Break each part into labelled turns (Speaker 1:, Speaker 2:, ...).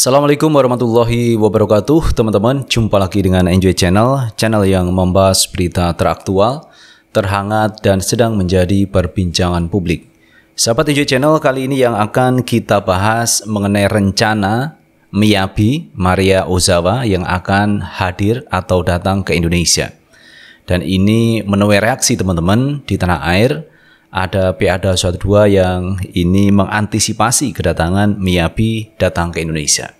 Speaker 1: Assalamualaikum warahmatullahi wabarakatuh. Teman-teman, jumpa lagi dengan Enjoy Channel, channel yang membahas berita teraktual, terhangat, dan sedang menjadi perbincangan publik. Sahabat Enjoy Channel, kali ini yang akan kita bahas mengenai rencana Miyabi Maria Ozawa yang akan hadir atau datang ke Indonesia. Dan ini menuai reaksi teman-teman di tanah air. Ada PA212 yang ini mengantisipasi kedatangan Miyabi datang ke Indonesia.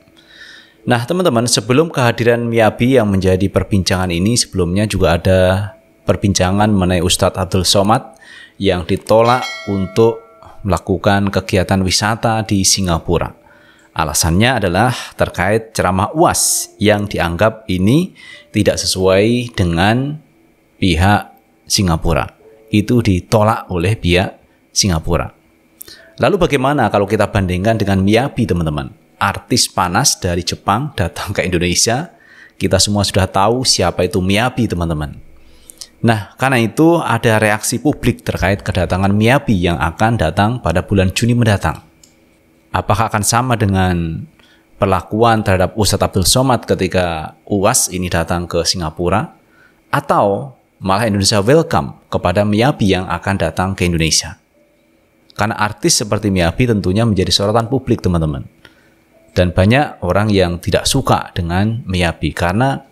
Speaker 1: Nah teman-teman, sebelum kehadiran Miyabi yang menjadi perbincangan ini, sebelumnya juga ada perbincangan mengenai Ustadz Abdul Somad yang ditolak untuk melakukan kegiatan wisata di Singapura. Alasannya adalah terkait ceramah UAS yang dianggap ini tidak sesuai dengan pihak Singapura. Itu ditolak oleh pihak Singapura. Lalu bagaimana kalau kita bandingkan dengan Miyabi teman-teman? Artis panas dari Jepang datang ke Indonesia. Kita semua sudah tahu siapa itu Miyabi teman-teman. Nah, karena itu ada reaksi publik terkait kedatangan Miyabi yang akan datang pada bulan Juni mendatang. Apakah akan sama dengan perlakuan terhadap Ustadz Abdul Somad ketika UAS ini datang ke Singapura? Atau malah Indonesia welcome kepada Miyabi yang akan datang ke Indonesia? Karena artis seperti Miyabi tentunya menjadi sorotan publik teman-teman. Dan banyak orang yang tidak suka dengan Miyabi karena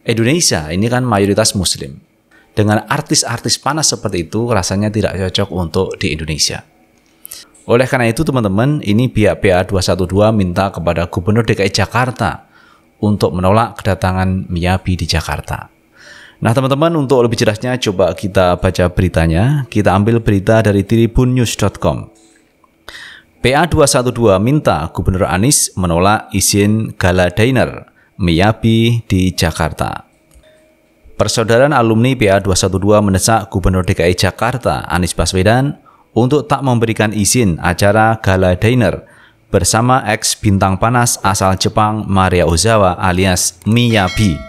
Speaker 1: Indonesia ini kan mayoritas muslim. Dengan artis-artis panas seperti itu rasanya tidak cocok untuk di Indonesia. Oleh karena itu teman-teman, ini pihak PA212 minta kepada Gubernur DKI Jakarta untuk menolak kedatangan Miyabi di Jakarta. Nah teman-teman, untuk lebih jelasnya coba kita baca beritanya. Kita ambil berita dari tribunnews.com. PA212 minta Gubernur Anies menolak izin gala dinner Miyabi di Jakarta. Persaudaraan alumni PA212 mendesak Gubernur DKI Jakarta Anies Baswedan untuk tak memberikan izin acara gala dinner bersama ex bintang panas asal Jepang Maria Ozawa alias Miyabi.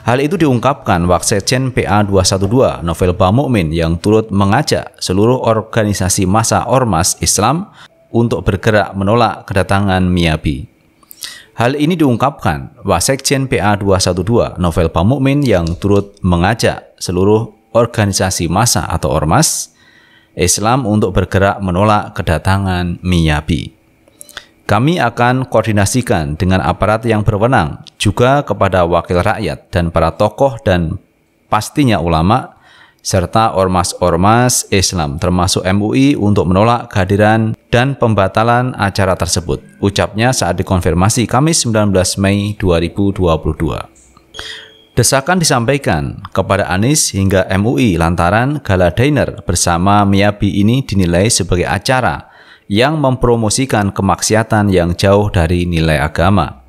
Speaker 1: Hal itu diungkapkan Waksekjen PA212 Novel Bamukmin yang turut mengajak seluruh organisasi massa ormas Islam untuk bergerak menolak kedatangan Miyabi. Hal ini diungkapkan Waksekjen PA212 Novel Bamukmin yang turut mengajak seluruh organisasi massa atau ormas Islam untuk bergerak menolak kedatangan Miyabi. Kami akan koordinasikan dengan aparat yang berwenang, juga kepada wakil rakyat dan para tokoh dan pastinya ulama, serta ormas-ormas Islam termasuk MUI untuk menolak kehadiran dan pembatalan acara tersebut. Ucapnya saat dikonfirmasi Kamis 19 Mei 2022. Desakan disampaikan kepada Anies hingga MUI lantaran gala dinner bersama Miyabi ini dinilai sebagai acara yang mempromosikan kemaksiatan yang jauh dari nilai agama.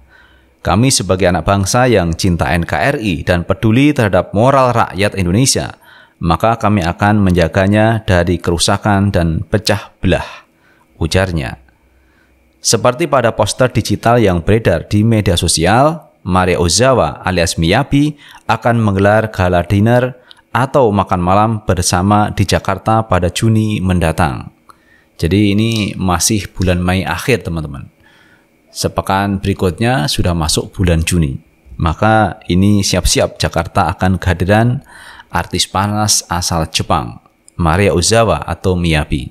Speaker 1: Kami sebagai anak bangsa yang cinta NKRI dan peduli terhadap moral rakyat Indonesia, maka kami akan menjaganya dari kerusakan dan pecah belah, ujarnya. Seperti pada poster digital yang beredar di media sosial, Maria Ozawa alias Miyabi akan menggelar gala dinner atau makan malam bersama di Jakarta pada Juni mendatang. Jadi ini masih bulan Mei akhir teman-teman. Sepekan berikutnya sudah masuk bulan Juni. Maka ini siap-siap Jakarta akan kehadiran artis panas asal Jepang, Maria Ozawa atau Miyabi.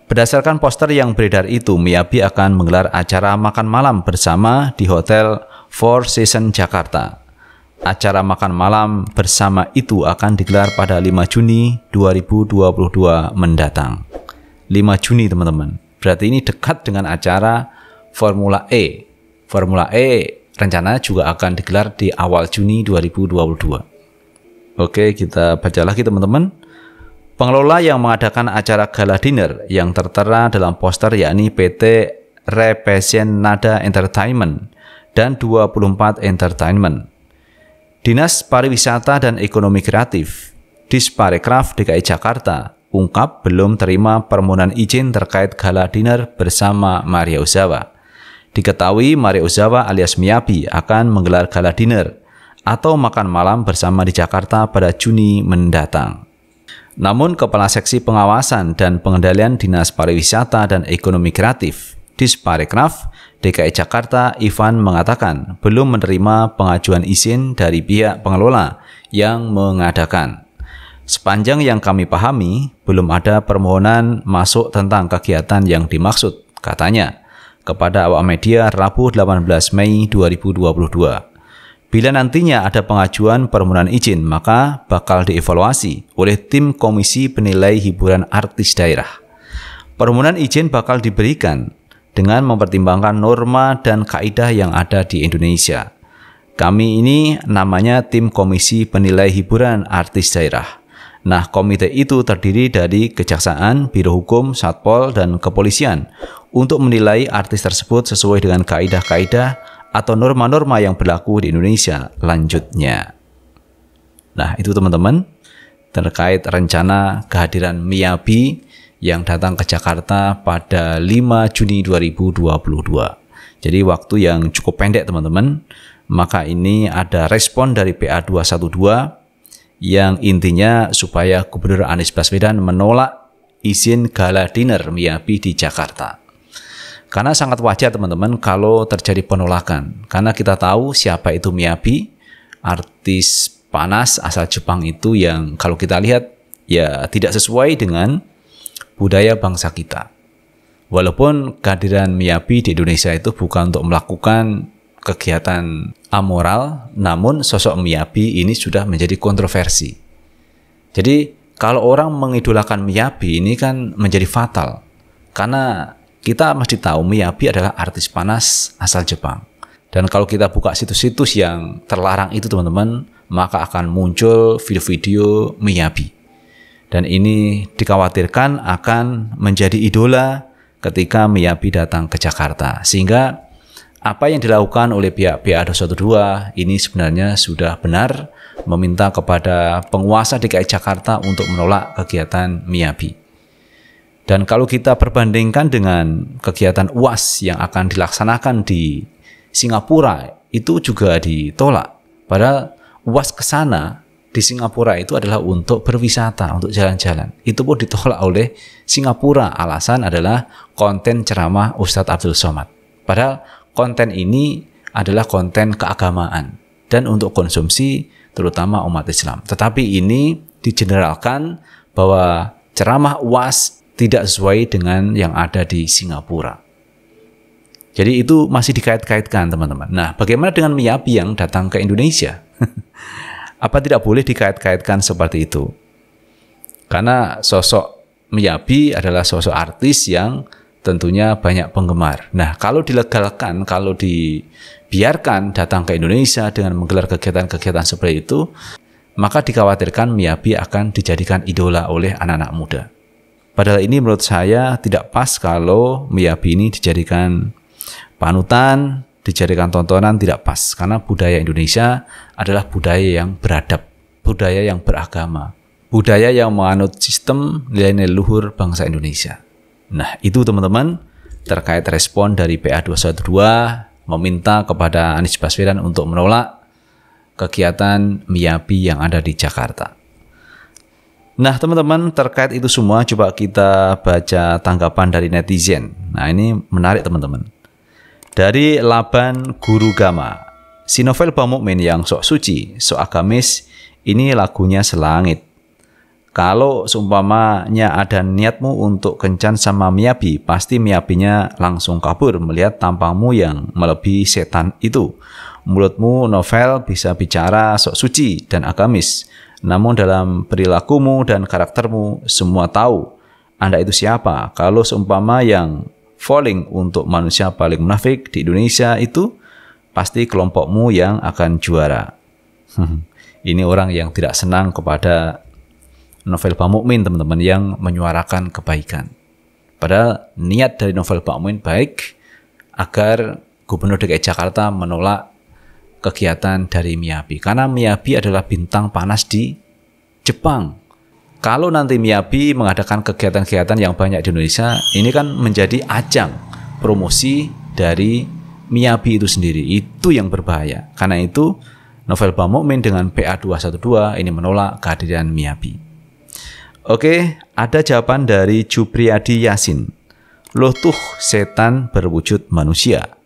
Speaker 1: Berdasarkan poster yang beredar itu, Miyabi akan menggelar acara makan malam bersama di Hotel Four Seasons Jakarta. Acara makan malam bersama itu akan digelar pada 5 Juni 2022 mendatang. 5 Juni teman-teman. Berarti ini dekat dengan acara Formula E. Formula E rencana juga akan digelar di awal Juni 2022. Oke, kita baca lagi teman-teman. Pengelola yang mengadakan acara gala dinner yang tertera dalam poster yakni PT Represenada Entertainment dan 24 Entertainment. Dinas Pariwisata dan Ekonomi Kreatif, Disparekraf DKI Jakarta, ungkap belum terima permohonan izin terkait gala dinner bersama Maria Ozawa. Diketahui Maria Ozawa alias Miyabi akan menggelar gala dinner atau makan malam bersama di Jakarta pada Juni mendatang. Namun Kepala Seksi Pengawasan dan Pengendalian Dinas Pariwisata dan Ekonomi Kreatif, Disparekraf, DKI Jakarta, Ivan, mengatakan belum menerima pengajuan izin dari pihak pengelola yang mengadakan. Sepanjang yang kami pahami, belum ada permohonan masuk tentang kegiatan yang dimaksud, katanya, kepada awak media Rabu 18 Mei 2022. Bila nantinya ada pengajuan permohonan izin, maka bakal dievaluasi oleh tim Komisi Penilai Hiburan Artis Daerah. Permohonan izin bakal diberikan dengan mempertimbangkan norma dan kaidah yang ada di Indonesia. Kami ini namanya tim Komisi Penilai Hiburan Artis Daerah. Nah, komite itu terdiri dari Kejaksaan, Biro Hukum, Satpol, dan Kepolisian untuk menilai artis tersebut sesuai dengan kaidah-kaidah atau norma-norma yang berlaku di Indonesia. Lanjutnya. Nah, itu teman-teman terkait rencana kehadiran Miyabi yang datang ke Jakarta pada 5 Juni 2022. Jadi waktu yang cukup pendek teman-teman. Maka ini ada respon dari PA212 yang intinya supaya Gubernur Anies Baswedan menolak izin gala dinner Miyabi di Jakarta. Karena sangat wajar teman-teman kalau terjadi penolakan. Karena kita tahu siapa itu Miyabi, artis panas asal Jepang itu yang kalau kita lihat ya tidak sesuai dengan budaya bangsa kita. Walaupun kehadiran Miyabi di Indonesia itu bukan untuk melakukan kegiatan amoral, namun sosok Miyabi ini sudah menjadi kontroversi. Jadi kalau orang mengidolakan Miyabi ini kan menjadi fatal. Karena kita mesti tahu Miyabi adalah artis panas asal Jepang. Dan kalau kita buka situs-situs yang terlarang itu teman-teman, maka akan muncul video-video Miyabi. Dan ini dikhawatirkan akan menjadi idola ketika Miyabi datang ke Jakarta. Sehingga apa yang dilakukan oleh pihak PA212 ini sebenarnya sudah benar meminta kepada penguasa DKI Jakarta untuk menolak kegiatan Miyabi. Dan kalau kita perbandingkan dengan kegiatan UAS yang akan dilaksanakan di Singapura, itu juga ditolak. Padahal UAS ke sana di Singapura itu adalah untuk berwisata, untuk jalan-jalan. Itu pun ditolak oleh Singapura. Alasan adalah konten ceramah Ustadz Abdul Somad. Padahal konten ini adalah konten keagamaan dan untuk konsumsi terutama umat Islam. Tetapi ini digeneralkan bahwa ceramah UAS tidak sesuai dengan yang ada di Singapura. Jadi itu masih dikait-kaitkan teman-teman. Nah, bagaimana dengan Miyabi yang datang ke Indonesia? Apa tidak boleh dikait-kaitkan seperti itu? Karena sosok Miyabi adalah sosok artis yang tentunya banyak penggemar. Nah, kalau dilegalkan, kalau dibiarkan datang ke Indonesia dengan menggelar kegiatan-kegiatan seperti itu, maka dikhawatirkan Miyabi akan dijadikan idola oleh anak-anak muda. Padahal ini menurut saya tidak pas kalau Miyabi ini dijadikan panutan, dijadikan tontonan, tidak pas. Karena budaya Indonesia adalah budaya yang beradab, budaya yang beragama, budaya yang menganut sistem nilai-nilai luhur bangsa Indonesia. Nah, itu teman-teman terkait respon dari PA212 meminta kepada Anies Baswedan untuk menolak kegiatan Miyabi yang ada di Jakarta. Nah, teman-teman terkait itu semua coba kita baca tanggapan dari netizen. Nah, ini menarik teman-teman. Dari Laban Guru Gama, si Novel Bamukmin yang sok suci, sok agamis, ini lagunya selangit. Kalau seumpamanya ada niatmu untuk kencan sama Miyabi, pasti Miyabinya langsung kabur melihat tampangmu yang melebihi setan itu. Mulutmu Novel bisa bicara sok suci dan agamis, namun dalam perilakumu dan karaktermu semua tahu Anda itu siapa. Kalau seumpama yang voting untuk manusia paling munafik di Indonesia itu, pasti kelompokmu yang akan juara. Ini orang yang tidak senang kepada Novel Bamukmin teman-teman yang menyuarakan kebaikan. Padahal niat dari Novel Bamukmin baik agar Gubernur DKI Jakarta menolak kegiatan dari Miyabi. Karena Miyabi adalah bintang panas di Jepang. Kalau nanti Miyabi mengadakan kegiatan-kegiatan yang banyak di Indonesia, ini kan menjadi ajang promosi dari Miyabi itu sendiri. Itu yang berbahaya. Karena itu Novel Bamukmin dengan PA212 ini menolak kehadiran Miyabi. Oke, ada jawaban dari Jupriyadi Yasin. Loh tuh setan berwujud manusia.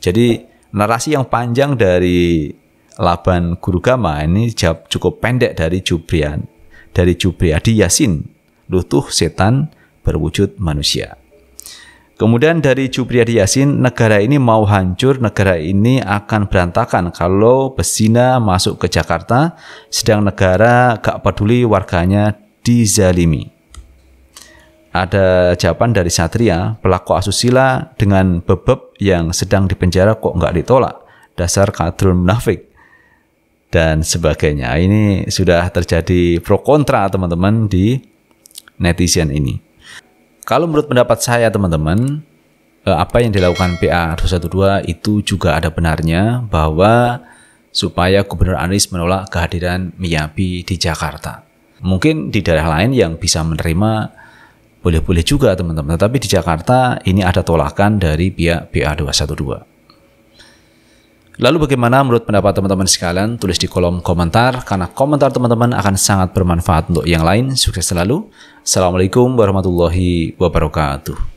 Speaker 1: Jadi narasi yang panjang dari Laban Guru Gama ini cukup pendek dari Jubriyadi Yasin, Lutuh Setan Berwujud Manusia. Kemudian dari Jubriyadi Yasin, negara ini mau hancur, negara ini akan berantakan kalau Pesina masuk ke Jakarta, sedang negara gak peduli warganya dizalimi. Ada jawaban dari Satria, pelaku asusila dengan bebeb yang sedang dipenjara kok nggak ditolak, dasar kadrun munafik, dan sebagainya. Ini sudah terjadi pro kontra teman-teman di netizen ini. Kalau menurut pendapat saya teman-teman, apa yang dilakukan PA 212 itu juga ada benarnya, bahwa supaya Gubernur Anies menolak kehadiran Miyabi di Jakarta. Mungkin di daerah lain yang bisa menerima boleh-boleh juga teman-teman, tetapi di Jakarta ini ada tolakan dari pihak PA 212. Lalu bagaimana menurut pendapat teman-teman sekalian? Tulis di kolom komentar, karena komentar teman-teman akan sangat bermanfaat untuk yang lain. Sukses selalu. Assalamualaikum warahmatullahi wabarakatuh.